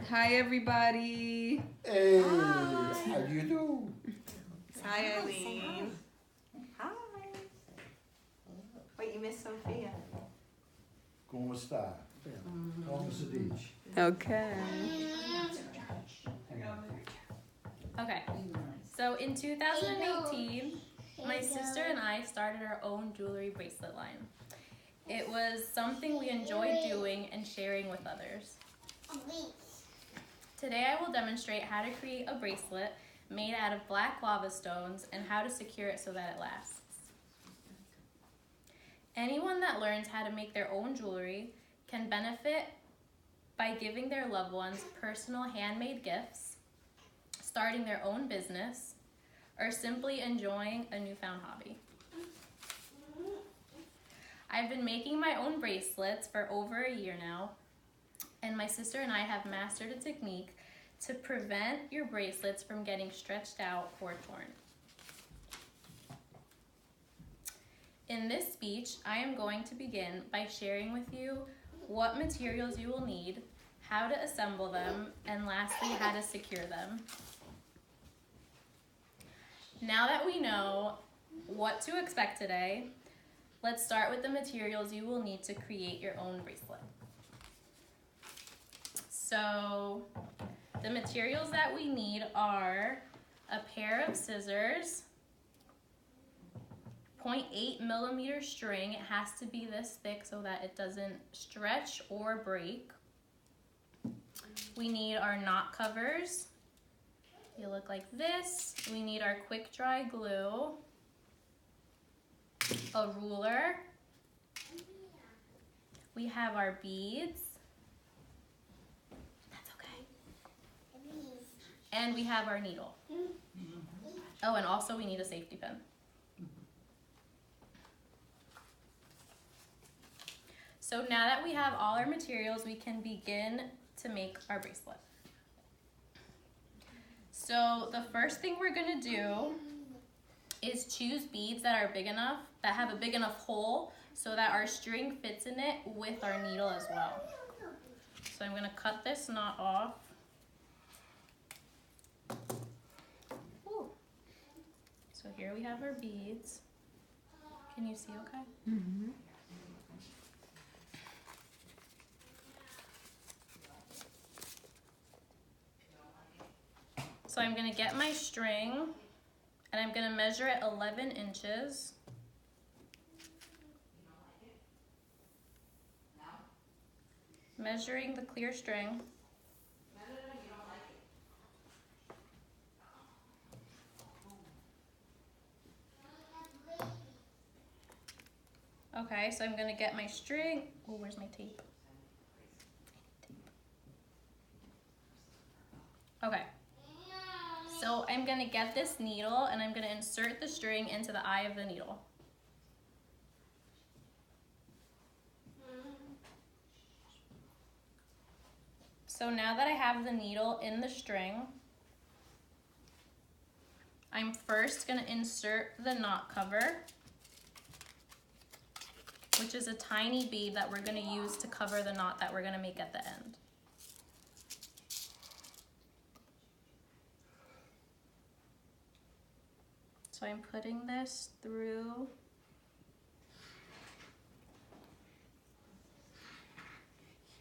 Hi, everybody. Hey, Hi. how do you do? Hi, Eileen. Hi. Wait, you missed Sophia. Como está? Como se diz? Okay. Okay, so in 2018, my sister and I started our own jewelry bracelet line. It was something we enjoyed doing and sharing with others. Today I will demonstrate how to create a bracelet made out of black lava stones and how to secure it so that it lasts. Anyone that learns how to make their own jewelry can benefit by giving their loved ones personal handmade gifts, starting their own business, or simply enjoying a newfound hobby. I've been making my own bracelets for over a year now, and my sister and I have mastered a technique to prevent your bracelets from getting stretched out or torn. In this speech, I am going to begin by sharing with you what materials you will need, how to assemble them, and lastly, how to secure them. Now that we know what to expect today, let's start with the materials you will need to create your own bracelet. So, the materials that we need are a pair of scissors, 0.8 millimeter string. It has to be this thick so that it doesn't stretch or break. We need our knot covers. They look like this. We need our quick dry glue, a ruler. We have our beads. That's okay. And we have our needle. Oh, and also we need a safety pin. So now that we have all our materials, we can begin to make our bracelet. So the first thing we're gonna do is choose beads that are big enough, that have a big enough hole so that our string fits in it with our needle as well. So I'm gonna cut this knot off. Ooh. So here we have our beads. Can you see okay? Mm-hmm. So I'm gonna get my string and I'm gonna measure it 11 inches. Measuring the clear string. Okay, so I'm gonna get my string. Oh, where's my tape? Okay. So I'm gonna get this needle and I'm gonna insert the string into the eye of the needle. So now that I have the needle in the string, I'm first gonna insert the knot cover, which is a tiny bead that we're gonna use to cover the knot that we're gonna make at the end. So I'm putting this through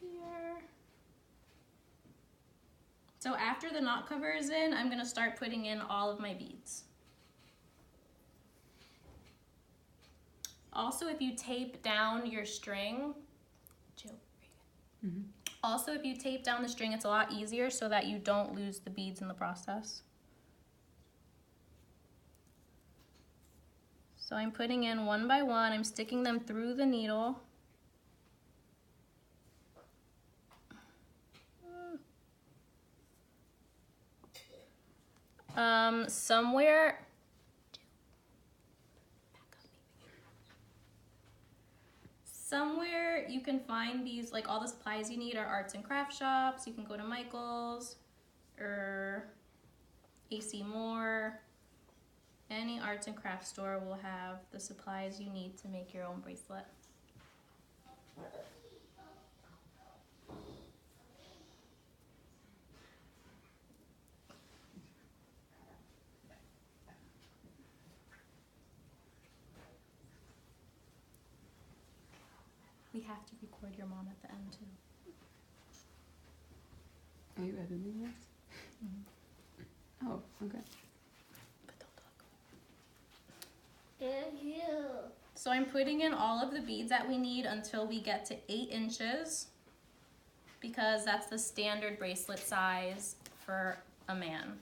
here. So after the knot cover is in, I'm gonna start putting in all of my beads. Also, if you tape down your string, Also, if you tape down the string, it's a lot easier so that you don't lose the beads in the process. So I'm putting in one by one, I'm sticking them through the needle. Somewhere you can find these, like all the supplies you need are arts and craft shops. You can go to Michael's or AC Moore. Any arts and craft store will have the supplies you need to make your own bracelet. We have to record your mom at the end too. Are you editing this? Oh, okay. But don't talk. So I'm putting in all of the beads that we need until we get to 8 inches because that's the standard bracelet size for a man.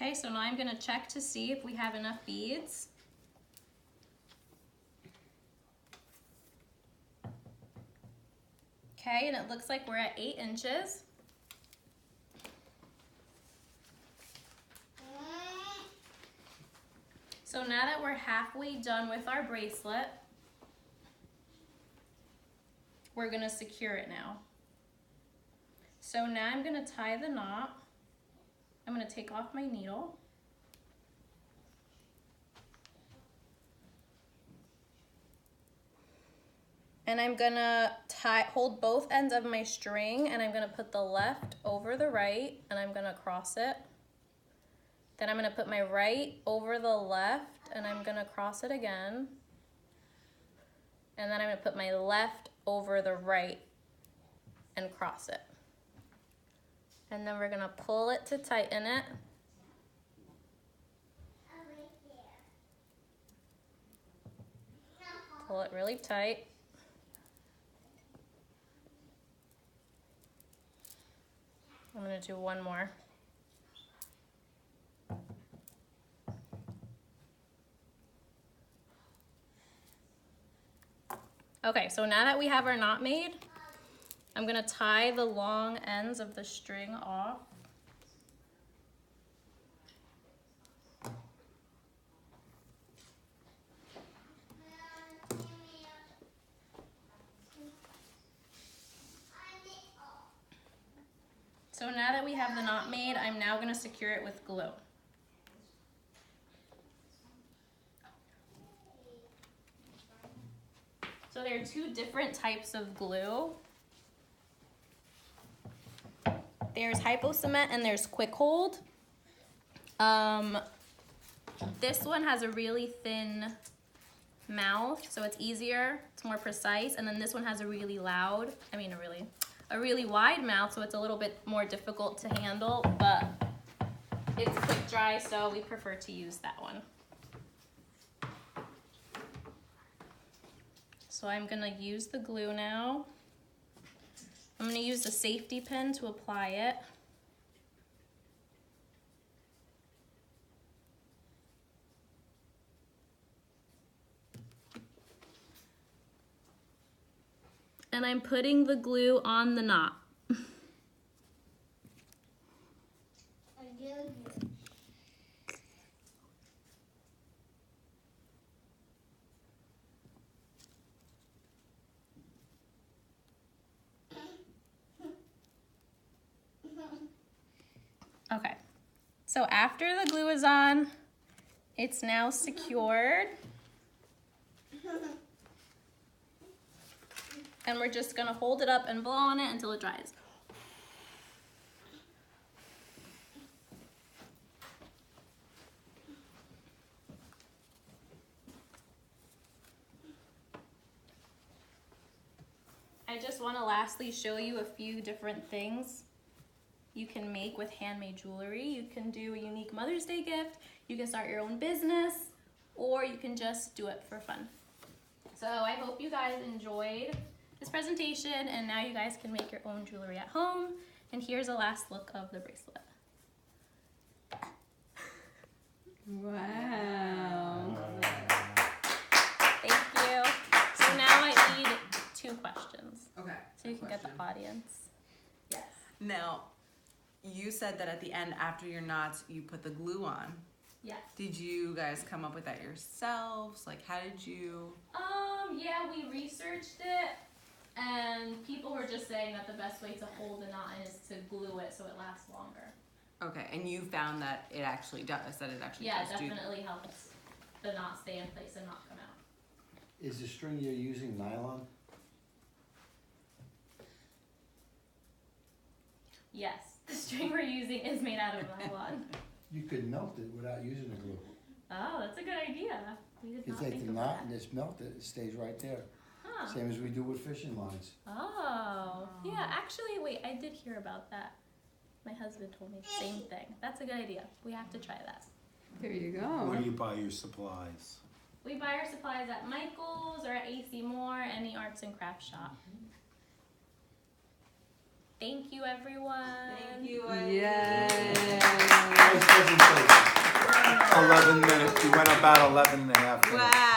Okay, so now I'm gonna check to see if we have enough beads. Okay, and it looks like we're at 8 inches. So now that we're halfway done with our bracelet, we're gonna secure it now. So now I'm gonna tie the knot. I'm gonna take off my needle. And I'm gonna hold both ends of my string and I'm gonna put the left over the right and I'm gonna cross it. Then I'm gonna put my right over the left and I'm gonna cross it again. And then I'm gonna put my left over the right and cross it. And then we're gonna pull it to tighten it. Pull it really tight. I'm gonna do one more. Okay, so now that we have our knot made, I'm gonna tie the long ends of the string off. So now that we have the knot made, I'm now gonna secure it with glue. So there are 2 different types of glue. There's hypo cement and there's quick hold. This one has a really thin mouth, so it's easier, it's more precise, and then this one has a really wide mouth, so it's a little bit more difficult to handle, but it's quick dry, so we prefer to use that one. So I'm gonna use the glue now. I'm gonna use the safety pin to apply it. And I'm putting the glue on the knot. Okay, so after the glue is on, it's now secured. And we're just gonna hold it up and blow on it until it dries. I just wanna lastly show you a few different things you can make with handmade jewelry. You can do a unique Mother's Day gift, you can start your own business, or you can just do it for fun. So I hope you guys enjoyed this presentation, and now you guys can make your own jewelry at home. And here's a last look of the bracelet. Wow. Thank you. So now I need 2 questions, Okay. so you can get the audience. Yes. Now, you said that at the end, after your knots, you put the glue on. Yes. Did you guys come up with that yourselves? Like, how did you? Yeah, we researched it, and people were just saying that the best way to hold a knot is to glue it so it lasts longer. Okay, and you found that it actually does, that it actually Yeah, it does do. definitely helps the knot stay in place and not come out. Is the string you're using nylon? Yes, the string we're using is made out of nylon. You could melt it without using the glue. Oh, that's a good idea. We did You not take think the of knot that. and just melt it, it stays right there. Huh. Same as we do with fishing lines. Oh, yeah, actually, wait, I did hear about that. My husband told me the same thing. That's a good idea. We have to try that. There you Where go. do you buy your supplies? We buy our supplies at Michael's or at AC Moore, any arts and crafts shop. Thank you, everyone. Thank you. Yay. Nice presentation. 11 minutes. You went about 11 and a half minutes. Wow.